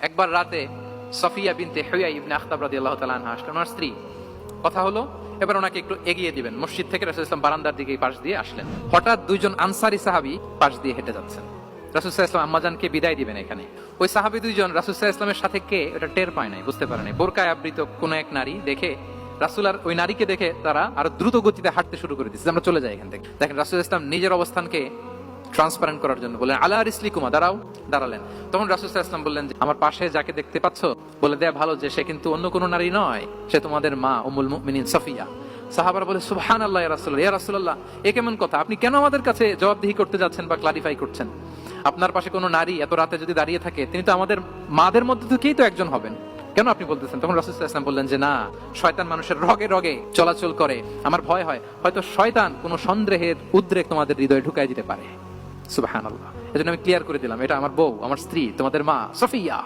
একবার রাতে সফিয়া বিনতে হুয়াই ইবনে আখতাব রাদিয়াল্লাহু তাআলা আনহা আসলেন, ওনার স্ত্রী। কথা হলো এবার ওনাকে একটু এগিয়ে দিবেন, মসজিদ থেকে রাসূল সাল্লাল্লাহু আলাইহি ওয়াসাল্লাম বারান্দার দিকে পাশ দিয়ে আসলেন। হঠাৎ দুইজন আনসারী সাহাবী পাশ দিয়ে হেঁটে যাচ্ছেন। রাসূল সাল্লাল্লাহু আলাইহি ওয়াসাল্লাম আম্মাজানকে বিদায় দিবেন এখানে। ওই সাহাবী দুইজন রাসূল সাল্লাল্লাহু আলাইহি ওয়াসাল্লামের সাথে কে এটা টের পায় নাই, বুঝতে পারে নাই। বোরকায় আবৃত কোন এক নারী দেখে রাসূল আর ওই নারীকে দেখে তারা আরো দ্রুত গতিতে হাঁটতে শুরু করে দিচ্ছে, আমরা চলে যাই এখান থেকে। দেখেন রাসূল সাল্লাল্লাহু আলাইহি ওয়াসাল্লাম নিজের অবস্থানকে ট্রান্সপারেন্ট করার জন্য বললেন, আলা রিসলিকুমা, দাঁড়াও, দাঁড়ালেন। তখন রাসূল সাল্লাল্লাহু আলাইহি ওয়াসাল্লাম বললেন যে আমার পাশে যাকে দেখতে পাচ্ছ বলে দেয়া ভালো যে সে কিন্তু অন্য কোনো নারী নয়, সে তোমাদের মা উম্মুল মুমিনিন সফিয়া। সাহাবারা বলে, সুবহানাল্লাহ ইয়া রাসূলুল্লাহ, ইয়া রাসূলুল্লাহ, এ কেমন কথা, আপনি কেন আমাদের কাছে জবাবদিহি করতে যাচ্ছেন বা ক্লারিফাই করছেন? আপনার পাশে কোনো নারী এত রাতে যদি দাঁড়িয়ে থাকে তিনি তো আমাদের মাদের মধ্যে থেকেই তো একজন হবেন, কেন আপনি বলতেছেন? তখন রাসূল সাল্লাল্লাহু আলাইহি ওয়াসাল্লাম বললেন যে না, শয়তান মানুষের রগে রগে চলাচল করে, আমার ভয় হয় হয়তো শয়তান কোনো সন্দেহের উদ্রেক তোমাদের হৃদয়ে ঢুকাই দিতে পারে। সুবহানাল্লাহ। এজন্য আমি ক্লিয়ার করে দিলাম এটা আমার বউ, আমার স্ত্রী, তোমাদের মা সফিয়া।